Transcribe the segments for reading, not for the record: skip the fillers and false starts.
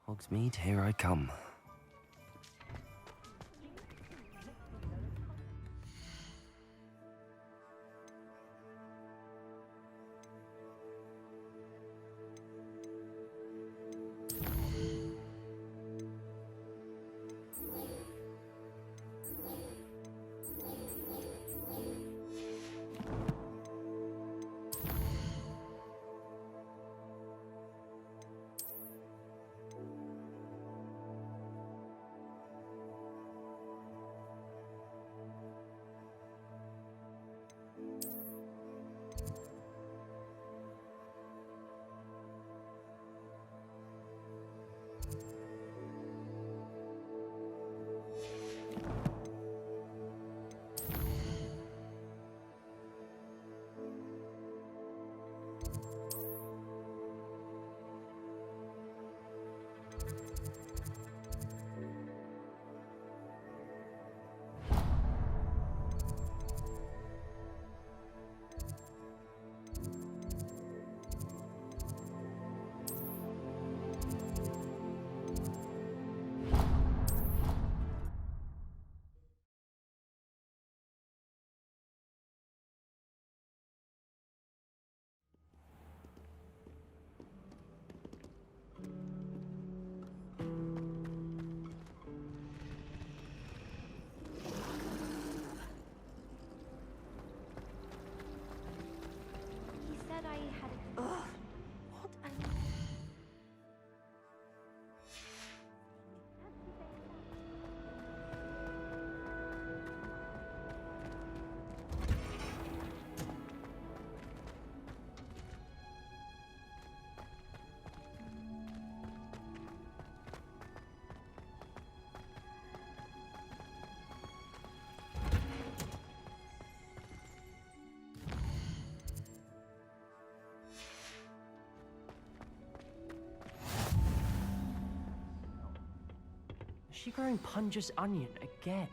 Hogsmeade, here I come. Is she growing Punja's onion again?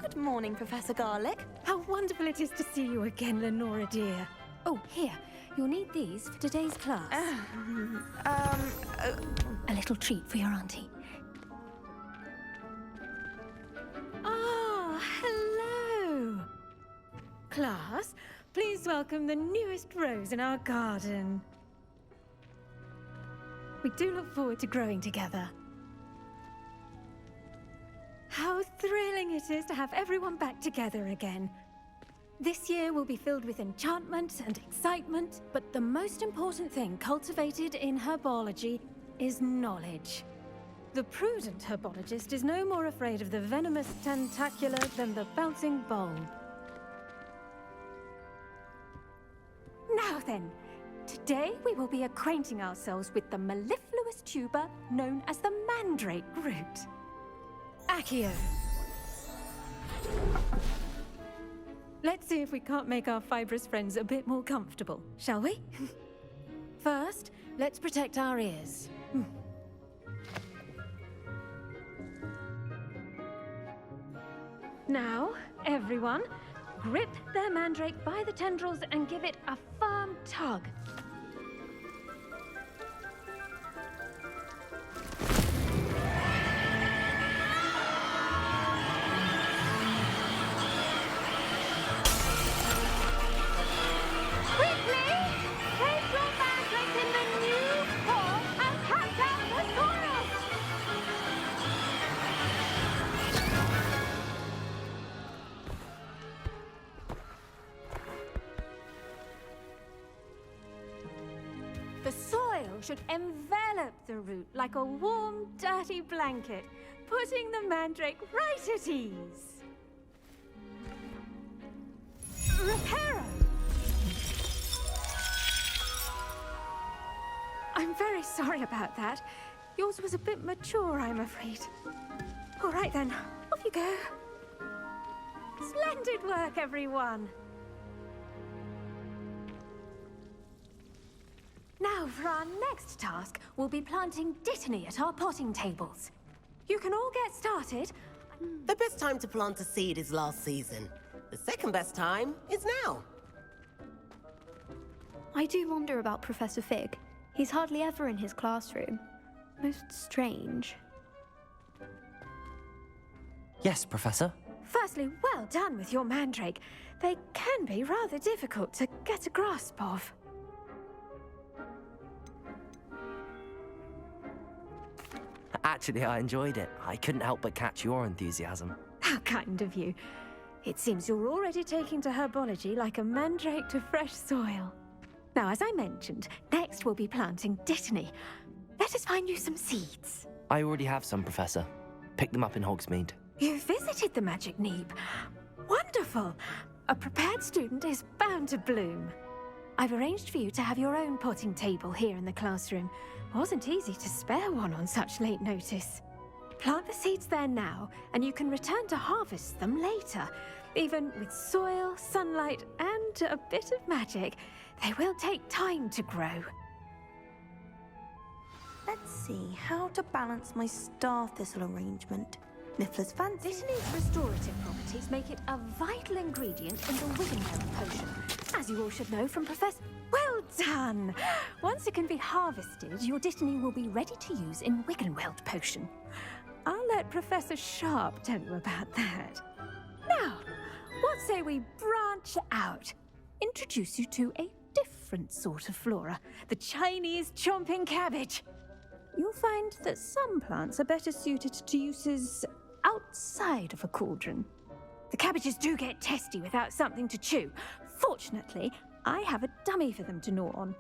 Good morning, Professor Garlick. How wonderful it is to see you again, Lenora dear. Oh, here. You'll need these for today's class. A little treat for your auntie. Ah, hello. Class, please welcome the newest rose in our garden. We do look forward to growing together. How thrilling it is to have everyone back together again. This year will be filled with enchantment and excitement, but the most important thing cultivated in herbology is knowledge. The prudent herbologist is no more afraid of the venomous tentacular than the bouncing bulb. Now then, today we will be acquainting ourselves with the mellifluous tuber known as the mandrake root. Accio. Let's see if we can't make our fibrous friends a bit more comfortable, shall we? First, let's protect our ears. Now, everyone, grip their mandrake by the tendrils and give it a firm tug. The soil should envelop the root like a warm, dirty blanket, putting the mandrake right at ease. Reparo! I'm very sorry about that. Yours was a bit mature, I'm afraid. All right then, off you go. Splendid work, everyone. Now, for our next task, we'll be planting dittany at our potting tables. You can all get started. The best time to plant a seed is last season. The second best time is now. I do wonder about Professor Fig. He's hardly ever in his classroom. Most strange. Yes, Professor. Firstly, well done with your mandrake. They can be rather difficult to get a grasp of. Actually, I enjoyed it. I couldn't help but catch your enthusiasm. How kind of you. It seems you're already taking to herbology like a mandrake to fresh soil. Now, as I mentioned, next we'll be planting dittany. Let us find you some seeds. I already have some, Professor. Picked them up in Hogsmeade. You visited the Magic Neeb. Wonderful! A prepared student is bound to bloom. I've arranged for you to have your own potting table here in the classroom. Wasn't easy to spare one on such late notice. Plant the seeds there now, and you can return to harvest them later. Even with soil, sunlight, and a bit of magic, they will take time to grow. Let's see how to balance my star thistle arrangement. Niffler's fancy. Dittany's restorative properties make it a vital ingredient in the Wiggenweld potion, as you all should know from Professor... Well done! Once it can be harvested, your dittany will be ready to use in Wiggenweld potion. I'll let Professor Sharp tell you about that. Now, what say we branch out? Introduce you to a different sort of flora, the Chinese chomping cabbage. You'll find that some plants are better suited to uses outside of a cauldron. The cabbages do get testy without something to chew. Fortunately, I have a dummy for them to gnaw on.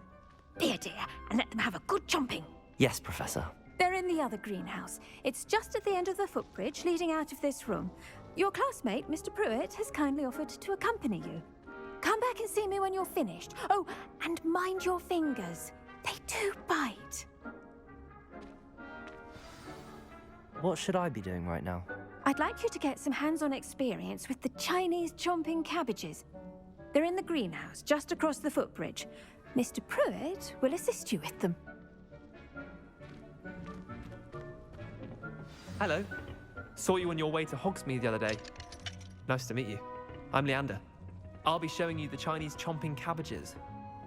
Be a dear and let them have a good chomping. Yes, Professor. They're in the other greenhouse. It's just at the end of the footbridge leading out of this room. Your classmate, Mr. Pruitt, has kindly offered to accompany you. Come back and see me when you're finished. Oh, and mind your fingers. They do bite. What should I be doing right now? I'd like you to get some hands-on experience with the Chinese chomping cabbages. They're in the greenhouse, just across the footbridge. Mr. Pruitt will assist you with them. Hello. Saw you on your way to Hogsmeade the other day. Nice to meet you. I'm Leander. I'll be showing you the Chinese chomping cabbages.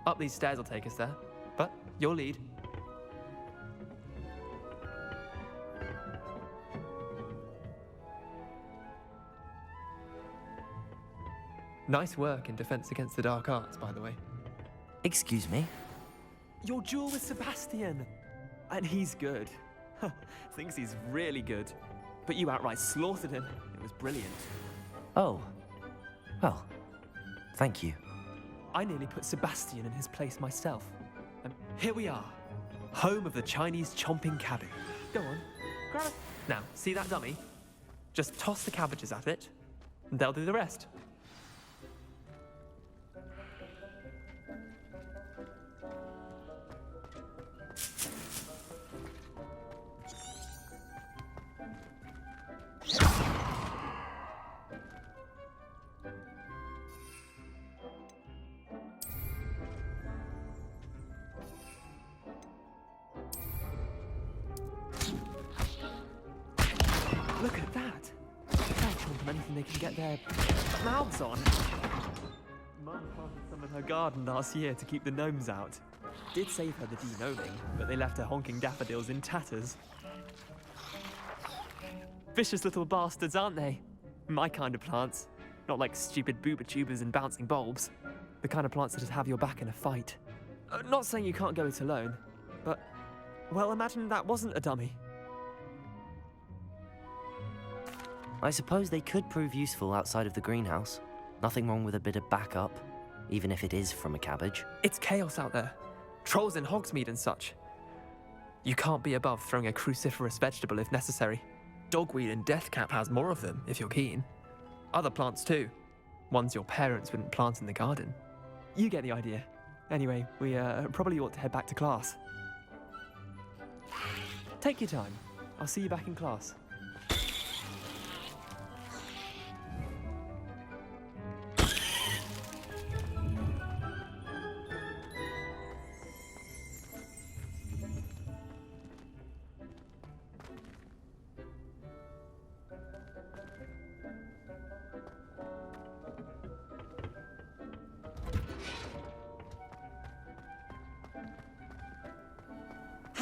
Up these stairs will take us there, but your lead. Nice work in Defense Against the Dark Arts, by the way. Excuse me? Your duel with Sebastian! And he's good. Thinks he's really good. But you outright slaughtered him. It was brilliant. Oh. Well, thank you. I nearly put Sebastian in his place myself. And here we are. Home of the Chinese chomping cabbage. Go on, grab it. Now, see that dummy? Just toss the cabbages at it, and they'll do the rest. Look at that! They'll chomp anything they can get their mouths on. Mum planted some in her garden last year to keep the gnomes out. Did save her the de-gnoming, but they left her honking daffodils in tatters. Vicious little bastards, aren't they? My kind of plants. Not like stupid booba tubers and bouncing bulbs. The kind of plants that have your back in a fight. Not saying you can't go it alone, but... well, imagine that wasn't a dummy. I suppose they could prove useful outside of the greenhouse. Nothing wrong with a bit of backup, even if it is from a cabbage. It's chaos out there. Trolls in Hogsmeade and such. You can't be above throwing a cruciferous vegetable if necessary. Dogweed and deathcap has more of them, if you're keen. Other plants too. Ones your parents wouldn't plant in the garden. You get the idea. Anyway, we probably ought to head back to class. Take your time. I'll see you back in class.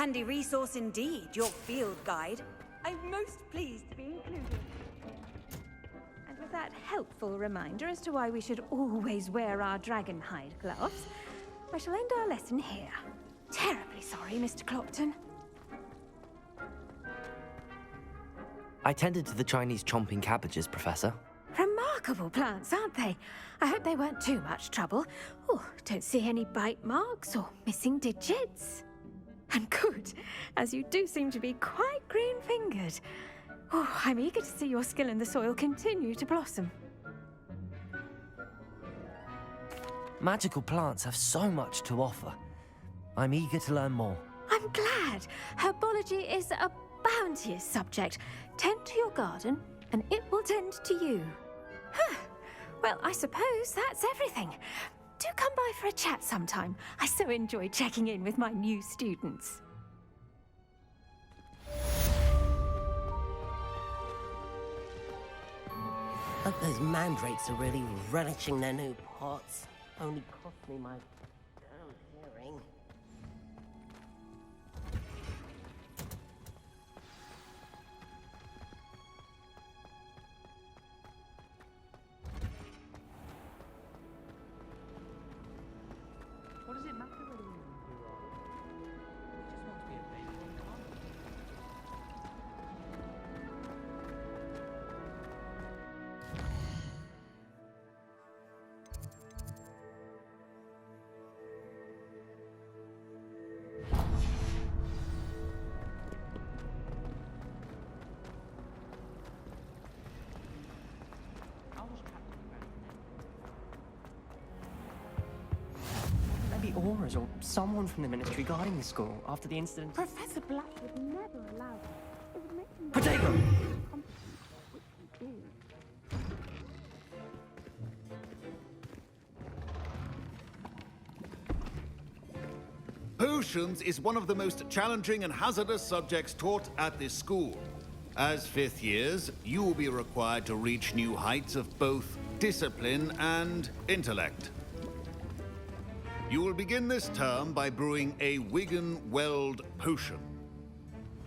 handy resource indeed, your field guide. I'm most pleased to be included. And with that helpful reminder as to why we should always wear our dragon hide gloves, I shall end our lesson here. Terribly sorry, Mr. Clopton. I tended to the Chinese chomping cabbages, Professor. Remarkable plants, aren't they? I hope they weren't too much trouble. Oh, don't see any bite marks or missing digits. And good, as you do seem to be quite green-fingered. Oh, I'm eager to see your skill in the soil continue to blossom. Magical plants have so much to offer. I'm eager to learn more. I'm glad. Herbology is a bounteous subject. Tend to your garden, and it will tend to you. Huh. Well, I suppose that's everything. Do come by for a chat sometime. I so enjoy checking in with my new students. Hope those mandrakes are really relishing their new pots. Only cost me my damn hearing. What does it matter whether we do or we just want to be available in class? Maybe Aura's or someone from the Ministry guarding the school after the incident. Professor Black would never allow that. It would make him Potato! Potions is one of the most challenging and hazardous subjects taught at this school. As fifth years, you will be required to reach new heights of both discipline and intellect. You will begin this term by brewing a Wigan-Weld potion.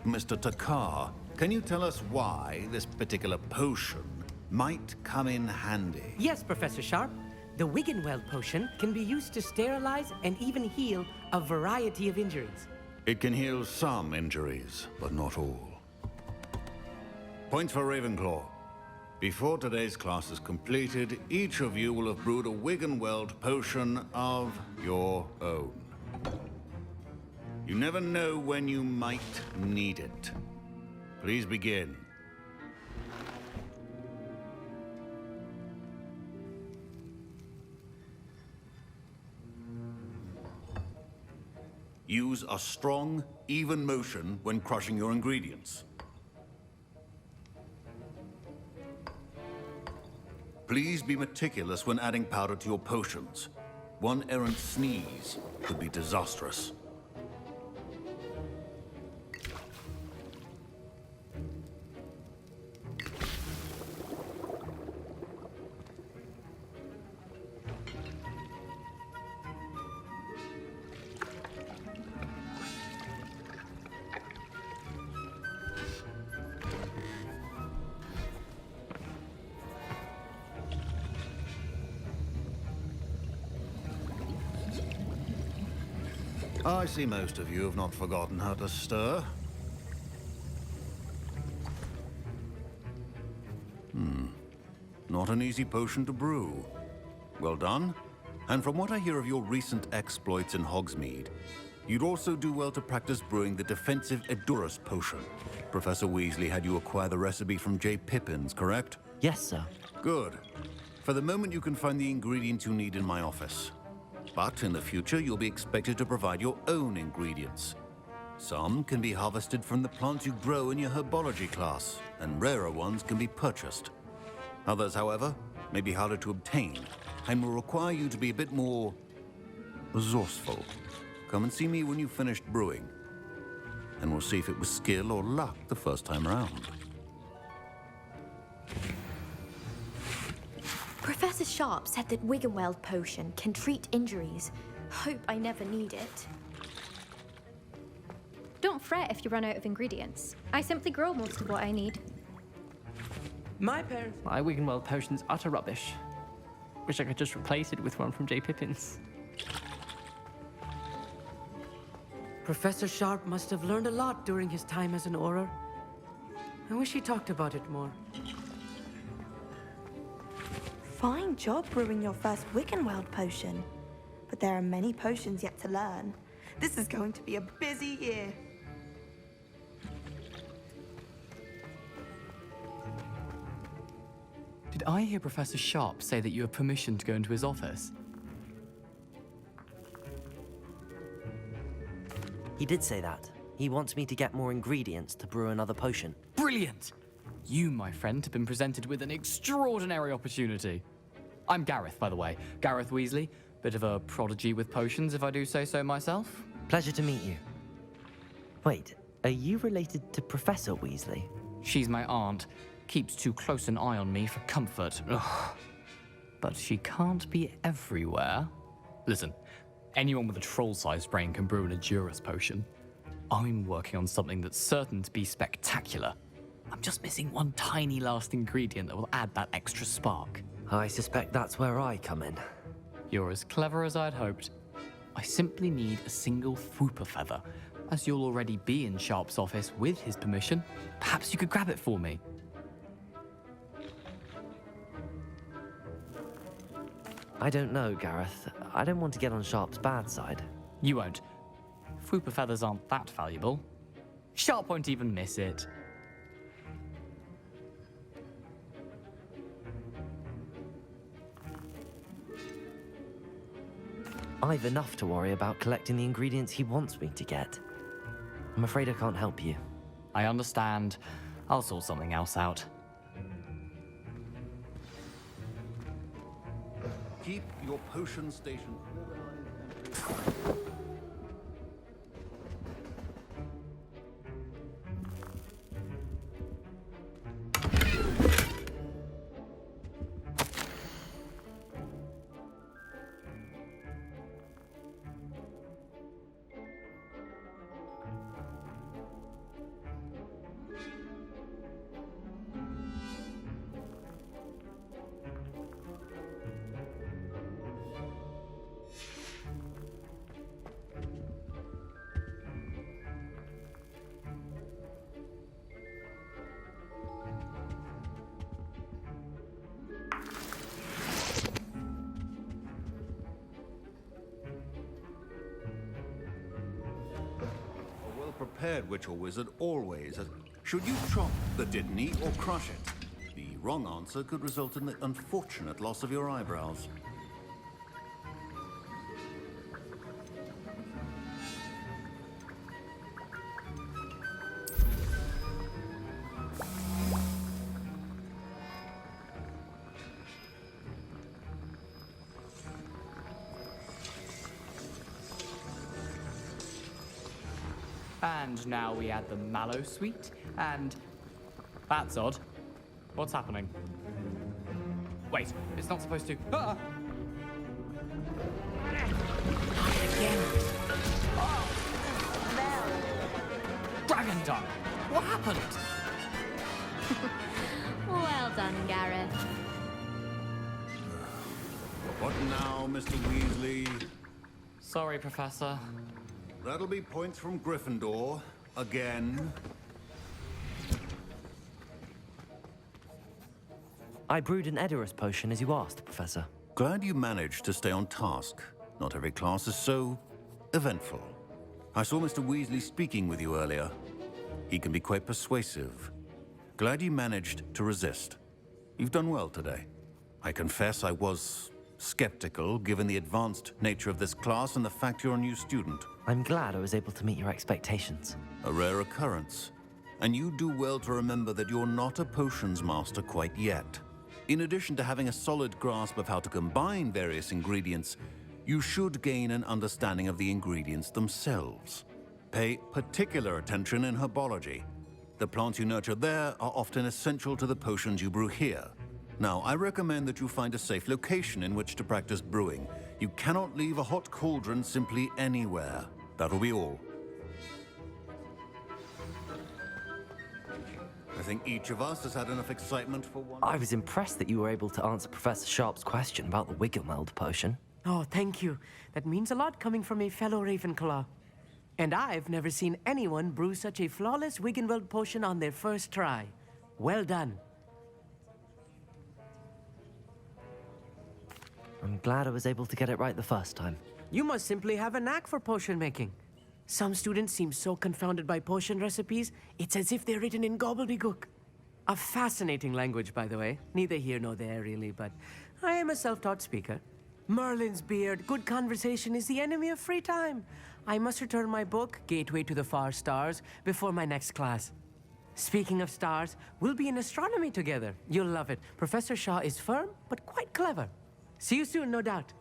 Mr. Takar, can you tell us why this particular potion might come in handy? Yes, Professor Sharp. The Wiggenweld potion can be used to sterilize and even heal a variety of injuries. It can heal some injuries, but not all. Points for Ravenclaw. Before today's class is completed, each of you will have brewed a Wiggenweld potion of your own. You never know when you might need it. Please begin. Use a strong, even motion when crushing your ingredients. Please be meticulous when adding powder to your potions. One errant sneeze could be disastrous. I see most of you have not forgotten how to stir. Not an easy potion to brew. Well done. And from what I hear of your recent exploits in Hogsmeade, you'd also do well to practice brewing the defensive Edurus potion. Professor Weasley had you acquire the recipe from J. Pippins, correct? Yes, sir. Good. For the moment, you can find the ingredients you need in my office. But in the future, you'll be expected to provide your own ingredients. Some can be harvested from the plants you grow in your herbology class, and rarer ones can be purchased. Others, however, may be harder to obtain, and will require you to be a bit more resourceful. Come and see me when you've finished brewing, and we'll see if it was skill or luck the first time around. Professor Sharp said that Wiggenweld potion can treat injuries. Hope I never need it. Don't don't fret if you run out of ingredients. I simply grow most of what I need. My parents. My Wiggenweld potion's utter rubbish. Wish I could just replace it with one from J. Pippin's. Professor Sharp must have learned a lot during his time as an Auror. I wish he talked about it more. Fine job brewing your first Wickenweld potion. But there are many potions yet to learn. This is going to be a busy year. Did I hear Professor Sharp say that you have permission to go into his office? He did say that. He wants me to get more ingredients to brew another potion. Brilliant! You, my friend, have been presented with an extraordinary opportunity. I'm Gareth, by the way. Gareth Weasley. Bit of a prodigy with potions, if I do say so myself. Pleasure to meet you. Wait, are you related to Professor Weasley? She's my aunt. Keeps too close an eye on me for comfort. Ugh. But she can't be everywhere. Listen, anyone with a troll-sized brain can brew an Edurus potion. I'm working on something that's certain to be spectacular. I'm just missing one tiny last ingredient that will add that extra spark. I suspect that's where I come in. You're as clever as I'd hoped. I simply need a single Fwooper feather. As you'll already be in Sharp's office with his permission, perhaps you could grab it for me. I don't know, Gareth. I don't want to get on Sharp's bad side. You won't. Fwooper feathers aren't that valuable. Sharp won't even miss it. I've enough to worry about collecting the ingredients he wants me to get. I'm afraid I can't help you. I understand. I'll sort something else out. Keep your potion station organized and prepared witch or wizard always. Should you chop the Didney or crush it? The wrong answer could result in the unfortunate loss of your eyebrows. And now we add the mallow sweet, and... That's odd. What's happening? Wait, it's not supposed to... Ah! Dragon Dung! What happened? Well done, Gareth. What now, Mr. Weasley? Sorry, Professor. That'll be points from Gryffindor. Again. I brewed an Edurus potion as you asked, Professor. Glad you managed to stay on task. Not every class is so eventful. I saw Mr. Weasley speaking with you earlier. He can be quite persuasive. Glad you managed to resist. You've done well today. I confess I was skeptical, given the advanced nature of this class and the fact you're a new student. I'm glad I was able to meet your expectations. A rare occurrence. And you do well to remember that you're not a potions master quite yet. In addition to having a solid grasp of how to combine various ingredients, you should gain an understanding of the ingredients themselves. Pay particular attention in herbology. The plants you nurture there are often essential to the potions you brew here. Now, I recommend that you find a safe location in which to practice brewing. You cannot leave a hot cauldron simply anywhere. That'll be all. think each of us has had enough excitement for one. I was impressed that you were able to answer Professor Sharp's question about the Wiggenweld potion. Oh, thank you. That means a lot coming from a fellow Ravenclaw. And I've never seen anyone brew such a flawless Wiggenweld potion on their first try. Well done. I'm glad I was able to get it right the first time. You must simply have a knack for potion making. Some students seem so confounded by potion recipes, it's as if they're written in gobbledygook. A fascinating language, by the way. Neither here nor there, really, but I am a self-taught speaker. Merlin's beard, good conversation is the enemy of free time. I must return my book, Gateway to the Far Stars, before my next class. Speaking of stars, we'll be in astronomy together. You'll love it. Professor Shaw is firm, but quite clever. See you soon, no doubt.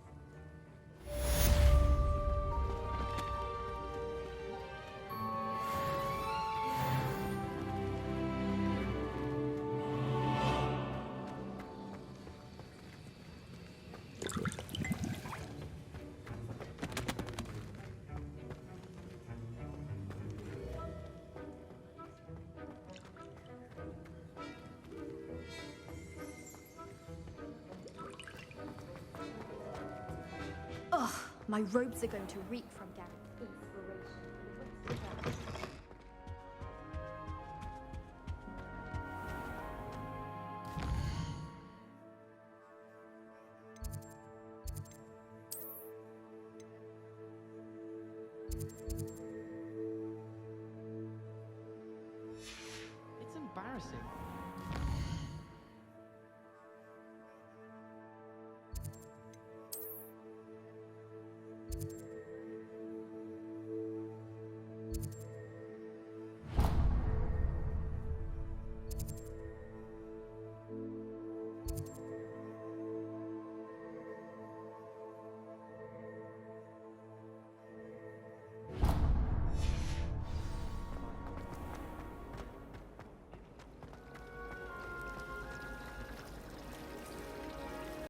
Ugh, my robes are going to reek from